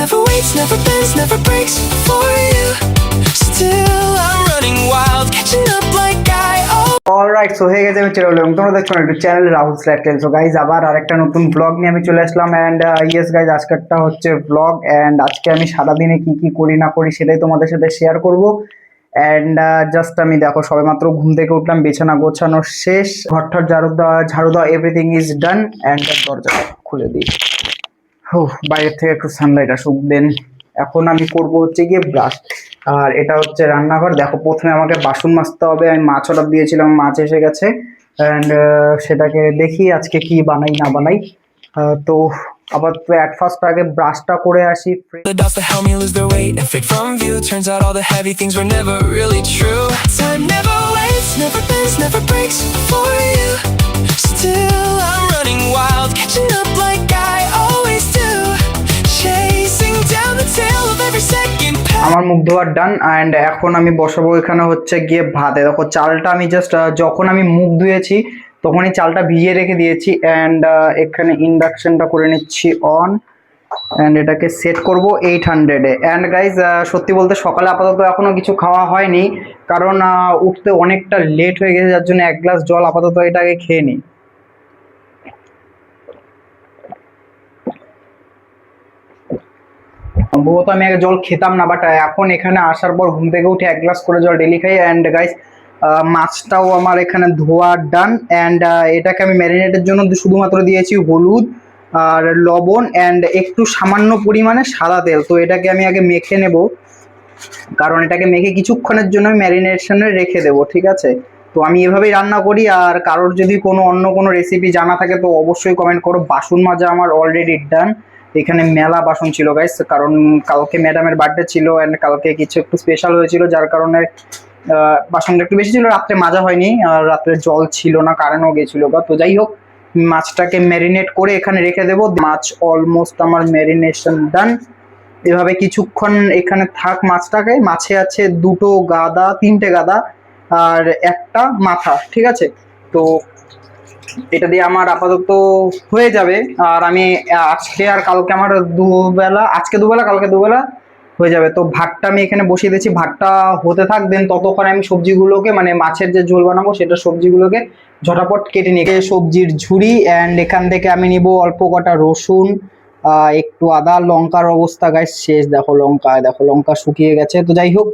never waits, never bends, never breaks for you. Still I'm running wild, catching up like I owe. Alright, so হয়ে গেছে, আমি চলে এলাম। তোমরা দেখছো না একটু চ্যানেল রাহুল স্ল্যাটেল। সো গাইজ আবার আরেকটা নতুন ব্লগ নিয়ে আমি চলে আসলাম। অ্যান্ড ইয়েস গাইজ, আজকেরটা হচ্ছে ব্লগ। অ্যান্ড আজকে আমি সারাদিনে কি কি করি না করি সেটাই তোমাদের সাথে শেয়ার করব। অ্যান্ড জাস্ট আমি দেখো সবেমাত্র ঘুম থেকে উঠলাম, বিছানা গোছানো শেষ, ঘরটার ঝাড়ু দেওয়া এভরিথিং ইজ ডান। অ্যান্ড দরজা খুলে দিই, বাইরের থেকে একটু সানলাইট আসুক। দেন এখন আমি করব হচ্ছে গিয়ে ব্রাশ। আর এটা হচ্ছে রান্নাঘর। দেখো প্রথমে আমাকে বাসন মাজতে হবে। আমি মাছ অর্ডার দিয়েছিলাম, মাছ এসে গেছে। অ্যান্ড সেটাকে দেখি আজকে কি বানাই না বানাই। তো আপাতত অ্যাট ফার্স্ট আগে ব্রাশটা করে আসি। The dots that help me lose their weight and fade from view. Turns out all the heavy things were never really true. Time never waits, never bends, never breaks for you. Still I'm running wild, catching up like I always do. Chasing down the tail of every second pass. আমার মুখ ধোয়ার ডান। And এখন আমি বসাবো এখানে হচ্ছে গিয়ে ভাতে। দেখো চালটা আমি জাস্ট যখন আমি মুখ ধুয়েছি তখনই চালটা ভিজিয়ে রেখে দিয়েছি। অ্যান্ড এখানে ইন্ডাকশনটা করে নিচ্ছি অন। অ্যান্ড এটাকে সেট করব 800-এ। অ্যান্ড গাইজ সত্যি বলতে সকালে আপাতত এখনো কিছু খাওয়া হয়নি, কারণ উঠতে অনেকটা লেট হয়ে গেছে, যার জন্য এক গ্লাস জল আপাতত এটাকে খেয়ে নিই। সম্ভবত আমি আগে জল খেতাম না, বাট এখন এখানে আসার পর ঘুম থেকে উঠে এক গ্লাস করে জল ডেলি খাই। অ্যান্ড গাইস মাছটাও আমার এখানে ধোয়া ডান। অ্যান্ড এটাকে আমি ম্যারিনেটের জন্য শুধুমাত্র দিয়েছি হলুদ আর লবণ অ্যান্ড একটু সামান্য পরিমাণে সাদা তেল। তো এটাকে আমি আগে মেখে নেব, কারণ এটাকে মেখে কিছুক্ষণের জন্য ম্যারিনেশনে রেখে দেবো, ঠিক আছে? তো আমি এভাবেই রান্না করি। আর কারোর যদি অন্য কোনো রেসিপি জানা থাকে তো অবশ্যই কমেন্ট করো। বাসন মাজা আমার অলরেডি ডান। এখানে মেলা বাসন ছিল গাইস, কারণ কালকে ম্যাডামের বার্থডে ছিল অ্যান্ড কালকে কিছু একটু স্পেশাল হয়েছিল, যার কারণে বাসনটা একটু বেশি ছিল। রাত্রে মাজা হয়নি, আর রাত্রে জল ছিল না, কারেন্টও গেছিল। তো যাই হোক, মাছটাকে ম্যারিনেট করে এখানে রেখে দেবো। মাছ অলমোস্ট আমার ম্যারিনেশন ডান। এভাবে কিছুক্ষণ এখানে থাক মাছটাকে। মাছে আছে তিনটে গাদা আর একটা মাথা, ঠিক আছে? তো এটা দিয়ে আমার আপাতত হয়ে যাবে। আর আমি আজকে আর কালকে আমার আজকে দুবেলা কালকে দুবেলা হয়ে যাবে। তো ভাতটা আমি এখানে বসিয়ে দিয়েছি, ভাতটা হতে থাক। দেন ততক্ষণ আমি সবজিগুলোকে, মানে মাছের যে ঝোল বানাবো সেটা সবজিগুলোকে ঝটাপট কেটে নিয়ে সবজির ঝুড়ি। অ্যান্ড এখান থেকে আমি নিব অল্প কটা রসুন, একটু আদা, লঙ্কার অবস্থা গাইস শেষ। দেখো লঙ্কা শুকিয়ে গেছে। তো যাই হোক,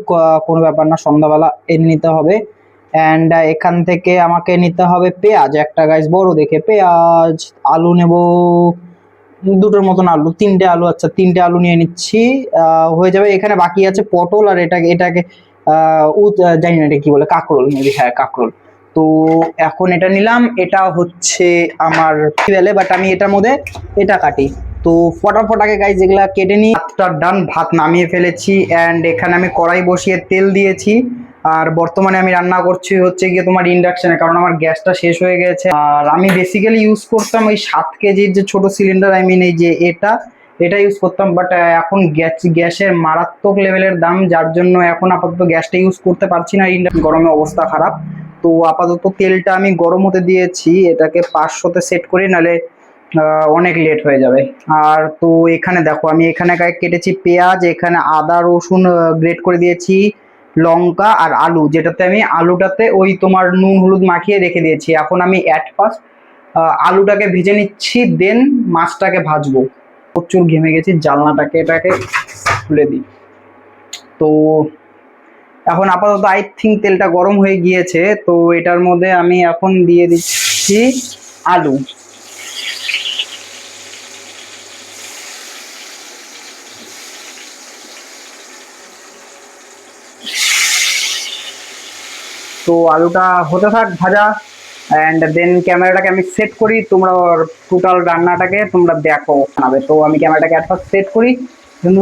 কোনো ব্যাপার না, সন্ধ্যাবেলা এনে নিতে হবে। অ্যান্ড এখান থেকে আমাকে নিতে হবে পেঁয়াজ একটা গাইস, বড় দেখে পেঁয়াজ। আলু নেব দুটোর মতন আলু, তিনটে আলু, আচ্ছা তিনটে আলু নিয়ে নিচ্ছি, হয়ে যাবে। এখানে বাকি আছে পটল আর এটাকে জানি না এটা কি বলে, কাঁকরোল মেবি, হ্যাঁ কাঁকরোল। তো এখন এটা নিলাম, এটা হচ্ছে আমার বেলে, বাট আমি এটার মধ্যে এটা কাটি। তো ফটাফট আগে গাইস যেগুলা কেটে নিই। ভাতটা ডান, ভাত নামিয়ে ফেলেছি। অ্যান্ড এখানে আমি কড়াই বসিয়ে তেল দিয়েছি। আর বর্তমানে আমি রান্না করছি হচ্ছে গিয়ে তোমার ইন্ডাকশনে, কারণ আমার গ্যাসটা শেষ হয়ে গেছে। আর আমি বেসিক্যালি ইউজ করতাম ওই 7 কেজির যে ছোট সিলিন্ডার, আই মিন এই যে এটা ইউজ করতাম। বাট এখন গ্যাসের মারাত্মক লেভেলের দাম, যার জন্য এখন আপাতত গ্যাসটা ইউজ করতে পারছি না। গরমে অবস্থা খারাপ। তো আপাতত তেলটা আমি গরম হতে দিয়েছি, এটাকে 500-তে সেট করি, নাহলে অনেক লেট হয়ে যাবে। আর তো এখানে দেখো আমি এখানে কেটেছি পেঁয়াজ, এখানে আদা রসুন গ্রেট করে দিয়েছি, লঙ্কা আর আলু, যেটাতে আমি আলুটাতে ওই তোমার নুন হলুদ মাখিয়ে রেখে দিয়েছি। এখন আমি ফার্স্ট আলুটাকে ভেজে নিচ্ছি, দেন মাছটাকে ভাজবো। প্রচুর ঘেমে গেছি, এটাকে খুলে দিই। তো এখন আপাতত আই থিঙ্ক তেলটা গরম হয়ে গিয়েছে। তো এটার মধ্যে আমি এখন দিয়ে দিচ্ছি আলু। তো আলুটা হতে থাক ভাজা। অ্যান্ড দেন ক্যামেরাটাকে আমি সেট করি, তোমরা টোটাল রান্নাটাকে তোমরা দেখো বানাবে। তো আমি ক্যামেরাটাকে ফার্স্ট সেট করি,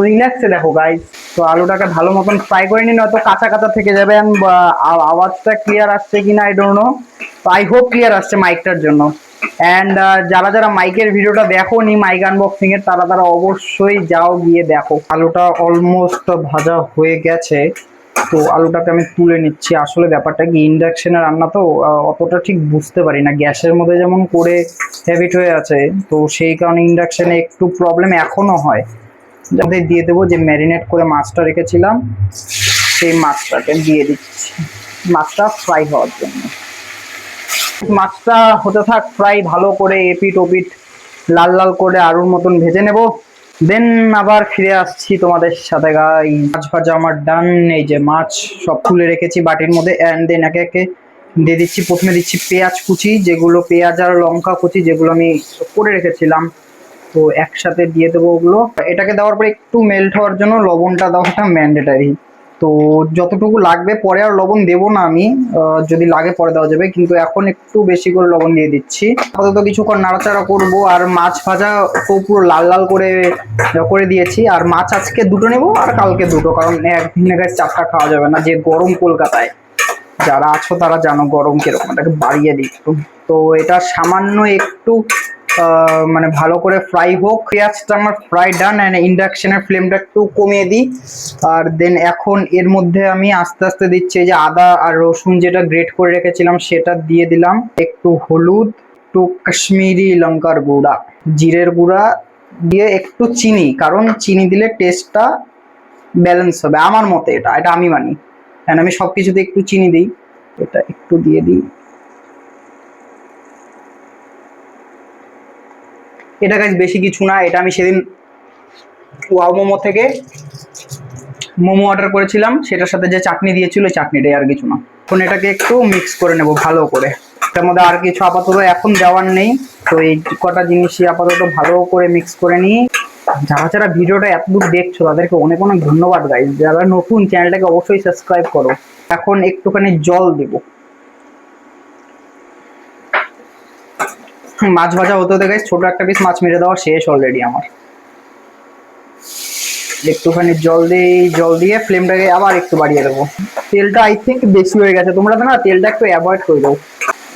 রিল্যাক্সে দেখো গাইস। তো আলুটাকে ভালো মতন ফ্রাই করে নিন, নয়তো কাঁচা কাঁচা থেকে যাবে। আওয়াজটা ক্লিয়ার আসছে কিনা আই ডোন্ট নো, তো আই হোপ ক্লিয়ার আসছে মাইকটার জন্য। অ্যান্ড যারা মাইকের ভিডিওটা দেখো নি, মাইক আনবক্সিং এর, তারা অবশ্যই যাও গিয়ে দেখো। আলুটা অলমোস্ট ভাজা হয়ে গেছে। তো আলুটাকে আমি তুলে নিচ্ছি। আসলে ব্যাপারটা কি, ইন্ডাকশনে রান্না তো অতটা ঠিক বুঝতে পারি না, গ্যাসের মধ্যে যেমন করে হ্যাবিট হয়ে আছে, তো সেই কারণে ইন্ডাকশনে একটু প্রবলেম এখনো হয়। যাতে দিয়ে দেবো যে ম্যারিনেট করে মাছটা রেখেছিলাম, সেই মাছটাকে দিয়ে দিচ্ছি মাছটা ফ্রাই হওয়ার জন্য। মাছটা হতে থাক ফ্রাই, ভালো করে এপিট ওপিট লাল লাল করে আলুর মতন ভেজে নেব। দেন আবার ফিরে আসছি তোমাদের সাথে। গাই মাছ ভাজা আমার ডান। এই যে মাছ সব তুলে রেখেছি বাটির মধ্যে, অ্যান্ড দেন একে একে দিয়ে দিচ্ছি। প্রথমে দিচ্ছি পেঁয়াজ কুচি, যেগুলো পেঁয়াজ আর লঙ্কা কুচি যেগুলো আমি করে রেখেছিলাম, তো একসাথে দিয়ে দেবো ওগুলো। এটাকে দেওয়ার পরে একটু মেল্ট হওয়ার জন্য লবণটা দেওয়াটা ম্যান্ডেটারি, তো যতটুকু লাগবে, পরে আর লবণ দেবো না আমি, যদি লাগে পরে দেওয়া যাবে, কিন্তু এখন একটু বেশি করে লবণ দিয়ে দিচ্ছি। আপাতত কিছুক্ষণ নাড়াচাড়া করবো। আর মাছ ভাজা তো পুরো লাল লাল করে করে দিয়েছি। আর মাছ আজকে দুটো নেবো আর কালকে দুটো, কারণ একদিনে গাছ চারটা খাওয়া যাবে না, যে গরম কলকাতায় যারা আছো তারা জানো গরম কিরকম, এটাকে বাড়িয়ে দিই একটু। তো এটা সামান্য একটু মানে ভালো করে ফ্রাই হোক। পেঁয়াজটা আমার ফ্রাই ডান, অ্যান্ড ইন্ডাকশনের ফ্লেমটা একটু কমিয়ে দিই। আর দেন এখন এর মধ্যে আমি আস্তে আস্তে দিচ্ছি এই যে আদা আর রসুন যেটা গ্রেট করে রেখেছিলাম সেটা দিয়ে দিলাম, একটু হলুদ, একটু কাশ্মীরি লঙ্কার গুঁড়া, জিরের গুঁড়া দিয়ে একটু চিনি, কারণ চিনি দিলে টেস্টটা ব্যালেন্স হবে আমার মতে, এটা এটা আমি মানি। অ্যান্ড আমি সব কিছুতে একটু চিনি দিই, এটা একটু দিয়ে দিই। এটা গাইস বেশি কিছু না, এটা আমি সেদিন ওয়াও মোমো থেকে মোমো অর্ডার করেছিলাম, সেটার সাথে যে চাটনি দিয়েছিল চাটনিটাই, আর কিছু না। এখন এটাকে একটু মিক্স করে নেব ভালো করে। এটার মধ্যে আর কিছু আপাতত এখন দেওয়ার নেই, তো এই কটা জিনিসই আপাতত ভালো করে মিক্স করে নিই। যারা যারা ভিডিওটা এতদূর দেখছো তাদেরকে অনেক অনেক ধন্যবাদ গাইস। যারা নতুন চ্যানেলটাকে অবশ্যই সাবস্ক্রাইব করো। এখন একটুখানি জল দেব। মাছ ভাজা হতে হতে গাইস ছোট একটা পিস মাছ মেরে দেওয়া শেষ অলরেডি আমার। একটুখানি জল দিয়ে ফ্লেমটাকে আবার একটু বাড়িয়ে দেবো। তেলটা আই থিঙ্ক বেশি হয়ে গেছে, তোমরা তো না তেলটা একটু অ্যাভয়েড করে দাও।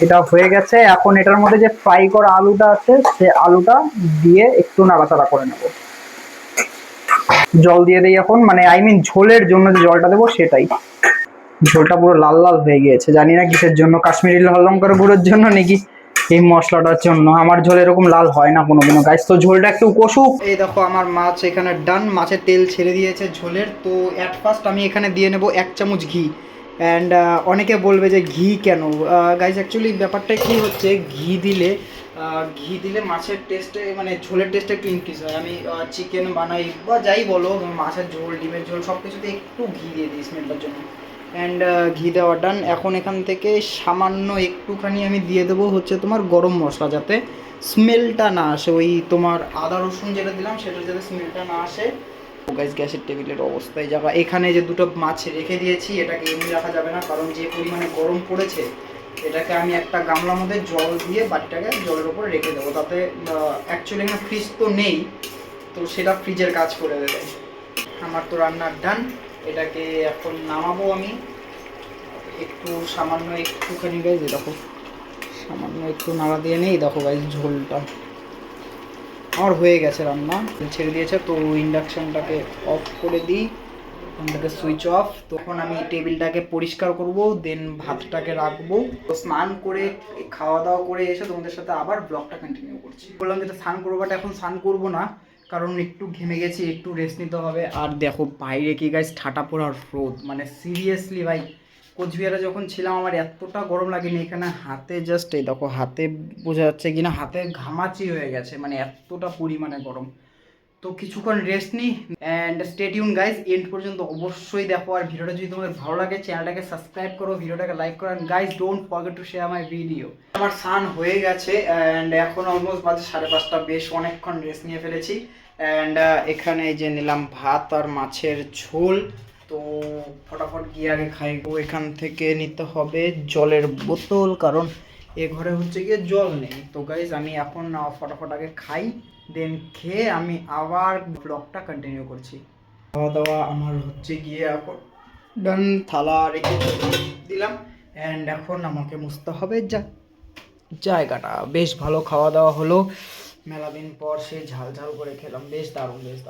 এটা হয়ে গেছে। এখন এটার মধ্যে যে ফ্রাই করা আলুটা আছে সে আলুটা দিয়ে একটু নাড়াচাড়া করে নেব। জল দিয়ে দিই এখন, মানে আই মিন ঝোলের জন্য যে জলটা দেবো সেটাই। ঝোলটা পুরো লাল লাল হয়ে গিয়েছে, জানি না কিসের জন্য, কাশ্মীরি লাল লঙ্কার গুঁড়োর জন্য নাকি এই মশলাটার জন্য। আমার ঝোল এরকম লাল হয় না কোনোদিনও গাইস। তো ঝোলটা একটু কষুক। এই দেখো আমার মাছ এখানে ডান, মাছের তেল ছেড়ে দিয়েছে ঝোলের। তো অ্যাট ফার্স্ট আমি এখানে দিয়ে নেব 1 চামচ ঘি। অ্যান্ড অনেকে বলবে যে ঘি কেন গাইস, অ্যাকচুয়ালি ব্যাপারটা কি হচ্ছে, ঘি দিলে মাছের টেস্টে মানে ঝোলের টেস্টে একটু ইনক্রিজ হয়। আমি চিকেন বানাই বা যাই বলো, মাছের ঝোল ডিমের ঝোল সব কিছুতে একটু ঘি দিয়ে দিই স্মেলটার জন্য। অ্যান্ড ঘি দেওয়া ডান। এখন এখান থেকে সামান্য একটুখানি আমি দিয়ে দেবো হচ্ছে তোমার গরম মশলা, যাতে স্মেলটা না আসে, ওই তোমার আদা রসুন যেটা দিলাম সেটার যাতে স্মেলটা না আসে। গাইস গ্যাসের টেবিলের অবস্থায় যাবা, এখানে যে দুটো মাছ রেখে দিয়েছি এটাকে এমনি রাখা যাবে না, কারণ যে পরিমাণে গরম পড়েছে এটাকে আমি একটা গামলার মধ্যে জল দিয়ে বাটিটাকে জলের উপর রেখে দেবো, তাতে অ্যাকচুয়ালি এখানে ফ্রিজ তো নেই, তো সেটা ফ্রিজের কাজ করে দেবে। আমার তো রান্নার ডান। এটাকে এখন নামাবো আমি। একটু সামান্য একটুখানি গাইজ দেখো, সামান্য একটু নাড়া দিয়ে নেই। দেখো গাইজ ঝোলটা আমার হয়ে গেছে, রান্না ছেড়ে দিয়েছে। তো ইন্ডাকশানটাকে অফ করে দিই, ওখানটাকে সুইচ অফ। তখন আমি টেবিলটাকে পরিষ্কার করব, দেন ভাতটাকে রাখবো। তো স্নান করে খাওয়া দাওয়া করে এসে তোমাদের সাথে আবার ব্লগটা কন্টিনিউ করছি। বললাম যেটা স্নান করবো, বাট এখন স্নান করবো না, কারণ একটু ঘেমে গেছি, একটু রেস্ট নিতে হবে। আর দেখো বাইরে কি গাইস ঠাটা পড়ার রোদ, মানে সিরিয়াসলি ভাই কোচবিহারে যখন ছিলাম আমার এতটা গরম লাগেনি। এখানে হাতে জাস্ট এই দেখো, হাতে বোঝা যাচ্ছে কিনা, হাতে ঘামাচি হয়ে গেছে, মানে এতটা পরিমাণে গরম। তো কিছুক্ষণ রেস্ট নিই। And stay tuned guys, end পর্যন্ত অবশ্যই দেখো। আর ভিডিওটা যদি তোমাদের ভালো লাগে চ্যানেলটাকে সাবস্ক্রাইব করো, ভিডিওটাকে লাইক করো, and guys don't forget to share my video. আমার স্নান হয়ে গেছে অ্যান্ড এখন অলমোস্ট বাজে 5:30, বেশ অনেকক্ষণ রেস্ট নিয়ে ফেলেছি। অ্যান্ড এখানে এই যে নিলাম ভাত আর মাছের ঝোল। তো ফটাফট গিয়ে আগে খাইবো। এখান থেকে নিতে হবে জলের বোতল, কারণ এ ঘরে হচ্ছে গিয়ে জল নেই। তো গাইজ আমি এখন ফটাফট আগে খাই, দেন খেয়ে আমি আবার ব্লগটা কন্টিনিউ করছি। খাওয়া দাওয়া আমার হচ্ছে গিয়ে এখন ডান, থালা রেখে দিলাম। অ্যান্ড এখন আমাকে মুছতে হবে জায়গাটা। বেশ ভালো খাওয়া দাওয়া হলো, মেলা দিন পর সেই ঝাল ঝাল করে খেলাম, বেশ দারুণ গাইস।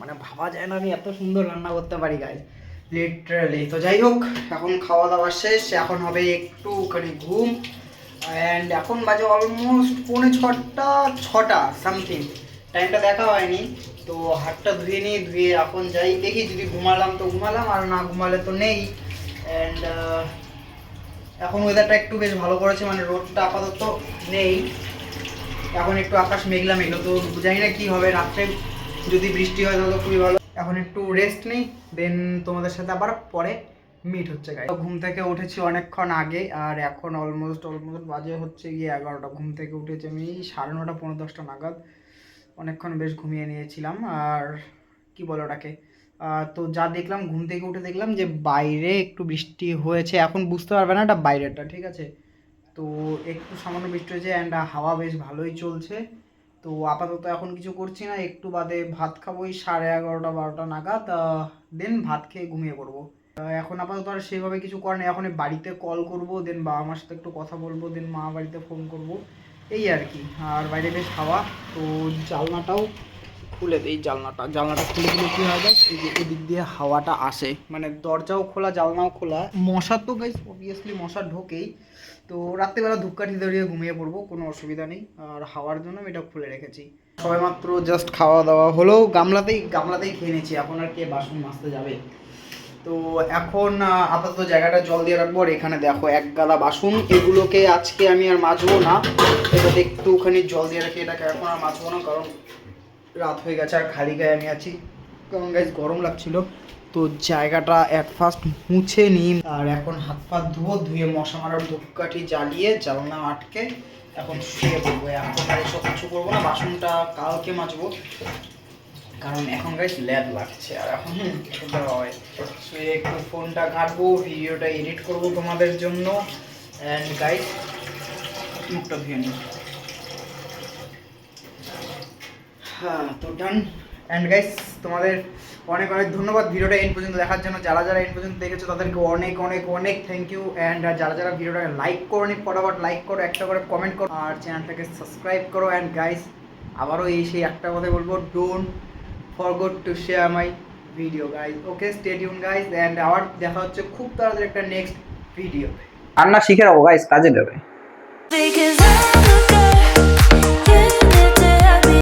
মানে ভাবা যায় না আমি এত সুন্দর রান্না করতে পারি গাইস, লিটারালি। তো যাই হোক, এখন খাওয়া দাওয়া শেষ, এখন হবে একটুখানি ঘুম। অ্যান্ড এখন বাজে অলমোস্ট 6:45 সামথিং, টাইমটা দেখা হয়নি। তো তো হাতটা ধুয়ে নিই, ধুয়ে এখন যাই, দেখি যদি ঘুমালাম তো ঘুমালাম, আর না ঘুমালে তো নেই। অ্যান্ড এখন ওয়েদারটা একটু বেশ ভালো করেছে, মানে রোদটা আপাতত নেই, এখন একটু আকাশ মেঘলা মেঘলা, তো জানি না কী হবে, রাত্রে যদি বৃষ্টি হয় তাহলে খুবই ভালো। এখন একটু রেস্ট নেই, দেন তোমাদের সাথে আবার পরে মিট হচ্ছে গাইস। ঘুম থেকে উঠেছি অনেকক্ষণ আগে, আর এখন অলমোস্ট বাজে হচ্ছে গিয়ে 11টা। ঘুম থেকে উঠেছি আমি 9:30 পৌনে 10টা নাগাদ, অনেকক্ষণ বেশ ঘুমিয়ে নিয়েছিলাম। আর কি বলে ওটাকে, তো যা দেখলাম, ঘুম থেকে উঠে দেখলাম যে বাইরে একটু বৃষ্টি হয়েছে, এখন বুঝতে পারবে না এটা বাইরেটা, ঠিক আছে। তো একটু সামান্য বৃষ্টি হয়েছে অ্যান্ড হাওয়া বেশ ভালোই চলছে। তো আপাতত এখন কিছু করছি না, একটু বাদে ভাত খাবো ওই 11:30 12টা নাগাদ, দেন ভাত খেয়ে ঘুমিয়ে পড়বো। এখন আপাতত আর সেভাবে কিছু করার নেই, এখন বাড়িতে কল করবো, দেন বাবা মার সাথে একটু কথা বলবো, দেন মা বাড়িতে ফোন করবো, এই আর কি। আর বাইরে বেশ হাওয়া, তো জানলাটাও খুলে দিই, জানলাটা খুলে দিলে কী হয় গাইস, এই যে এদিক দিয়ে হাওয়াটা আসে, মানে দরজাও খোলা জানলাও খোলা। মশা তো গাইস অবভিয়াসলি মশা ঢোকেই, তো রাত্রিবেলা ধূপকাঠি ধরিয়ে ঘুমিয়ে পড়বো, কোনো অসুবিধা নেই। আর হাওয়ার জন্য আমি এটা খুলে রেখেছি। সবাই মাত্র জাস্ট খাওয়া দাওয়া হলো, গামলাতেই খেয়ে নিয়েছি, এখন আর কে বাসন মাজতে যাবে। তো এখন আপাতত জায়গাটা জল দিয়ে রাখবো। আর এখানে দেখো এক গাদা বাসন, এগুলোকে আজকে আমি আর মাজবো না, এটাতে একটুখানি জল দিয়ে রাখি, এটাকে এখন আর মাজবো না, কারণ রাত হয়ে গেছে আর খালি গায়ে আমি আছি, কারণ গাইস গরম লাগছিল। তো জায়গাটা অ্যাট ফার্স্ট মুছে নিই, আর এখন হাত পা ধুয়ে মশা মারার ধূপকাঠি জ্বালিয়ে জানলা আটকে এখন শুয়ে পড়বো। এখন আর এসব কিছু করবো না, বাসনটা কালকে মাজবো, কারণ এখন গাইস ল্যাদ লাগছে। আর এখন হয় শুয়ে একটু ফোনটা ঘাঁটবো, ভিডিওটা এডিট করবো তোমাদের জন্য। অ্যান্ড গাইস মুখটা ধুয়ে নিই। হ্যাঁ, তো ডান। অ্যান্ড গাইস তোমাদের অনেক ধন্যবাদ ভিডিওটা এন্ড পর্যন্ত দেখার জন্য। যারা এন্ড পর্যন্ত দেখেছো তাদেরকে অনেক থ্যাংক ইউ। অ্যান্ড যারা ভিডিওটাকে লাইক করোনি, ফটাফট লাইক করো, একটা করে কমেন্ট করো, আর চ্যানেলটাকে সাবস্ক্রাইব করো। অ্যান্ড গাইস আবারও সেই একটা কথা বলবো, don't forget to share my video guys. Okay, stay tune guys, and আবার দেখা হচ্ছে খুব তাড়াতাড়ি একটা নেক্সট ভিডিও। রান্না শিখে রাখো গাইস, কাজে দেবে। Because I'm a girl